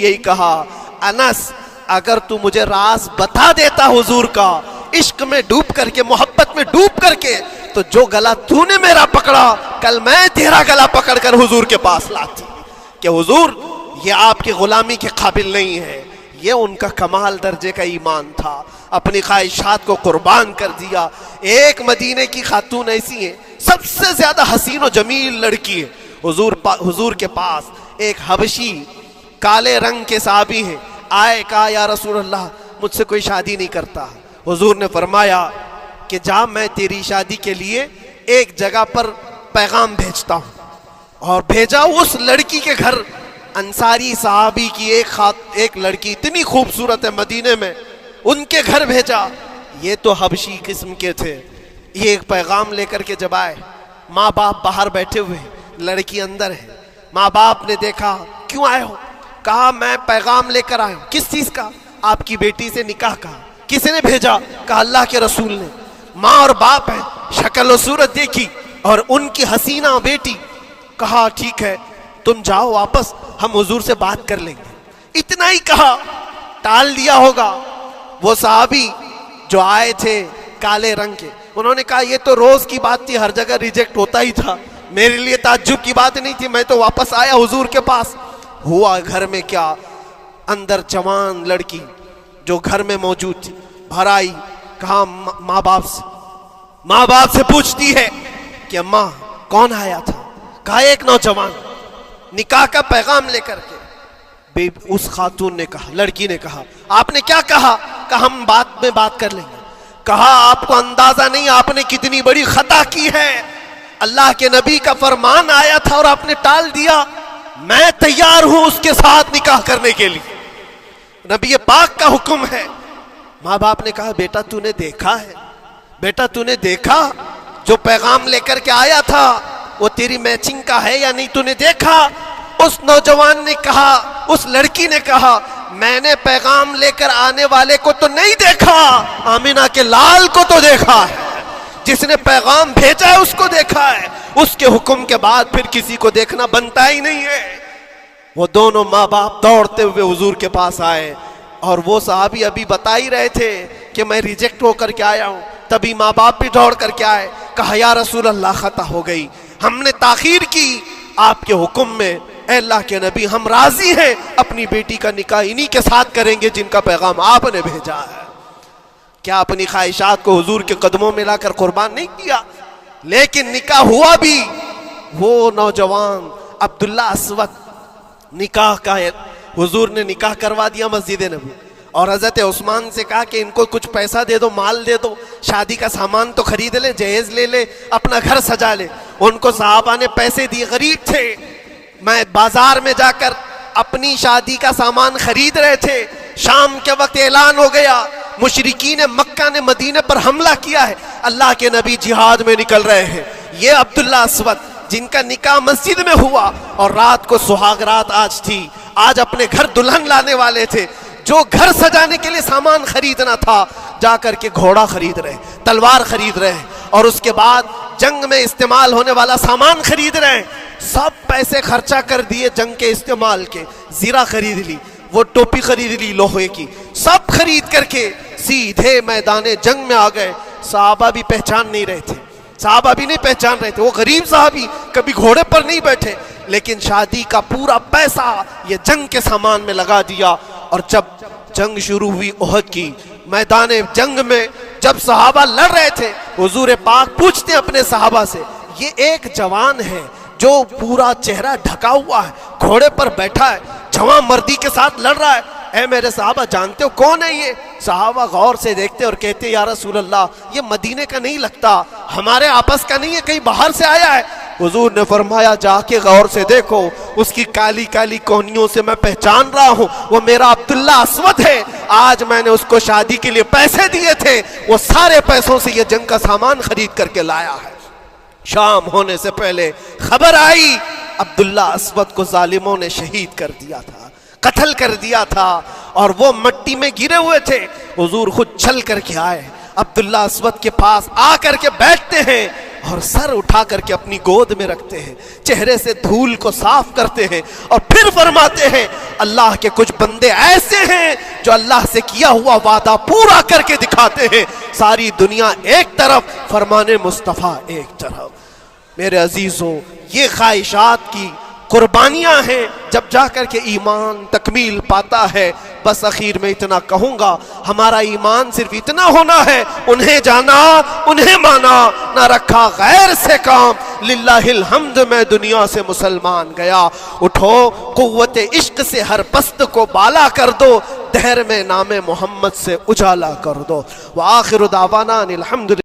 یہی کہا انس اگر تو مجھے راز بتا دیتا حضور کا عشق میں ڈوب کر کے محبت میں ڈوب کر کے تو جو گلا تو نے میرا پکڑا کل میں تیرا گلا پکڑ کر حضور کے پاس لاتی کہ حضور یہ آپ کی غلامی کے قابل نہیں ہے. یہ ان کا کمال درجے کا ایمان تھا, اپنی خواہشات کو قربان کر دیا. ایک مدینے کی خاتون ایسی ہے سب سے زیادہ حسین و جمیل لڑکی ہے, حضور کے پاس ایک حبشی کالے رنگ کے صحابی ہیں, آئے کہا یا رسول اللہ مجھ سے کوئی شادی نہیں کرتا. حضور نے فرمایا کہ جا میں تیری شادی کے لیے ایک جگہ پر پیغام بھیجتا ہوں, اور بھیجا اس لڑکی کے گھر. انصاری صحابی کی ایک لڑکی اتنی خوبصورت ہے مدینے میں, ان کے گھر بھیجا. یہ تو حبشی قسم کے تھے. یہ ایک پیغام لے کر کے جب آئے, ماں باپ باہر بیٹھے ہوئے, لڑکی اندر ہے. ماں باپ نے دیکھا کیوں آئے ہو؟ کہا میں پیغام لے کر آیا ہوں. کس چیز کا؟ آپ کی بیٹی سے نکاح کا. کس نے بھیجا؟ کہا اللہ کے رسول نے. ماں اور باپ ہیں, شکل و صورت دیکھی اور ان کی حسینہ بیٹی. کہا ٹھیک ہے تم جاؤ واپس, ہم حضور سے بات کر لیں گے. اتنا ہی کہا, ٹال دیا ہوگا. وہ صحابی جو آئے تھے کالے رنگ کے, انہوں نے کہا یہ تو روز کی بات تھی, ہر جگہ ریجیکٹ ہوتا ہی تھا, میرے لیے تعجب کی بات نہیں تھی, میں تو واپس آیا حضور کے پاس. ہوا گھر میں کیا, اندر جوان لڑکی جو گھر میں موجود تھی بھر آئی. کہا ماں باپ سے پوچھتی ہے کہ اماں کون آیا تھا؟ کہا ایک نوجوان نکاح کا پیغام لے کر کے. اس خاتون نے کہا, لڑکی نے کہا آپ نے کیا کہا؟ کہا ہم بعد میں بات کر لیں گے. کہا آپ کو اندازہ نہیں آپ نے کتنی بڑی خطا کی ہے, اللہ کے نبی کا فرمان آیا تھا اور آپ نے ٹال دیا. میں تیار ہوں اس کے ساتھ نکاح کرنے کے لیے, نبی پاک کا حکم ہے. ماں باپ نے کہا بیٹا تو نے دیکھا ہے, بیٹا تو نے دیکھا جو پیغام لے کر کے آیا تھا وہ تیری میچنگ کا ہے یا نہیں, تو نے دیکھا؟ اس نوجوان نے کہا, اس لڑکی نے کہا میں نے پیغام لے کر آنے والے کو تو نہیں دیکھا, آمینہ کے لال کو تو دیکھا ہے, جس نے پیغام بھیجا ہے اس کو دیکھا ہے. اس کے حکم کے بعد پھر کسی کو دیکھنا بنتا ہی نہیں ہے. وہ دونوں ماں باپ دوڑتے ہوئے حضور کے پاس آئے, اور وہ صحابی ابھی بتا ہی رہے تھے کہ میں ریجیکٹ ہو کر کے آیا ہوں. تبھی ماں باپ بھی دوڑ کر کے آئے. کہا یا رسول اللہ خطا ہو گئی, ہم نے تاخیر کی, آپ کے حکم میں اے اللہ کے نبی ہم راضی ہیں, اپنی بیٹی کا نکاح انہی کے ساتھ کریں گے جن کا پیغام آپ نے بھیجا ہے. کیا اپنی خواہشات کو حضور کے قدموں میں لا کر قربان نہیں کیا؟ لیکن نکاح ہوا بھی. وہ نوجوان عبداللہ اسود نکاح کا ہے, حضور نے نکاح کروا دیا مسجد نبوی, اور حضرت عثمان سے کہا کہ ان کو کچھ پیسہ دے دو, مال دے دو, شادی کا سامان تو خرید لے, جہیز لے لے, اپنا گھر سجا لے. ان کو صحابہ نے پیسے دیے, غریب تھے, میں بازار میں جا کر اپنی شادی کا سامان خرید رہے تھے. شام کے وقت اعلان ہو گیا مشرکین مکہ نے مدینے پر حملہ کیا ہے, اللہ کے نبی جہاد میں نکل رہے ہیں. یہ عبداللہ اسود جن کا نکاح مسجد میں ہوا اور رات کو سہاگ رات آج تھی, آج اپنے گھر دلہن لانے والے تھے, جو گھر سجانے کے لیے سامان خریدنا تھا جا کر کے گھوڑا خرید رہے, تلوار خرید رہے, اور اس کے بعد جنگ میں استعمال ہونے والا سامان خرید رہے. سب پیسے خرچہ کر دیے جنگ کے استعمال کے, زیرہ خرید لی, وہ ٹوپی خرید لی لوہے کی, سب خرید کر کے سیدھے میدان جنگ میں آ گئے. صحابہ بھی پہچان نہیں رہے تھے, صحابہ بھی نہیں پہچان رہے تھے. وہ غریب صحابی کبھی گھوڑے پر نہیں بیٹھے, لیکن شادی کا پورا پیسہ یہ جنگ کے سامان میں لگا دیا. اور جب جنگ شروع ہوئی احد کی, میدان جنگ میں جب صحابہ لڑ رہے تھے, حضور پاک پوچھتے اپنے صحابہ سے, یہ ایک جوان ہے جو پورا چہرہ ڈھکا ہوا ہے, گھوڑے پر بیٹھا ہے, جوان مردی کے ساتھ لڑ رہا ہے, اے میرے صحابہ جانتے ہو کون ہے یہ؟ صحابہ غور سے دیکھتے اور کہتے یا رسول اللہ یہ مدینے کا نہیں لگتا, ہمارے آپس کا نہیں ہے, کہیں باہر سے آیا ہے. حضور نے فرمایا جا کے غور سے دیکھو, اس کی کالی کالی کونیوں سے میں پہچان رہا ہوں, وہ میرا عبداللہ اسود ہے. آج میں نے اس کو شادی کے لیے پیسے دیے تھے, وہ سارے پیسوں سے یہ جنگ کا سامان خرید کر کے لایا ہے. شام ہونے سے پہلے خبر آئی عبداللہ اسود کو ظالموں نے شہید کر دیا تھا, قتل کر دیا تھا, اور وہ مٹی میں گرے ہوئے تھے. حضور خود چل کر کے آئے, عبداللہ اسود کے پاس آ کر کے بیٹھتے ہیں. اور سر اٹھا کر کے اپنی گود میں رکھتے ہیں، چہرے سے دھول کو صاف کرتے ہیں اور پھر فرماتے ہیں اللہ کے کچھ بندے ایسے ہیں جو اللہ سے کیا ہوا وعدہ پورا کر کے دکھاتے ہیں، ساری دنیا ایک طرف، فرمان مصطفیٰ ایک طرف۔ میرے عزیزوں، یہ خواہشات کی قربانیاں ہیں جب جا کر کے ایمان تکمیل پاتا ہے۔ بس اخیر میں اتنا کہوں گا، ہمارا ایمان صرف اتنا ہونا ہے، انہیں جانا انہیں مانا، نہ رکھا غیر سے کام، للہ الحمد میں دنیا سے مسلمان گیا۔ اٹھو قوت عشق سے ہر پست کو بالا کر دو، دہر میں نام محمد سے اجالا کر دو۔ وآخر دعوانا الحمد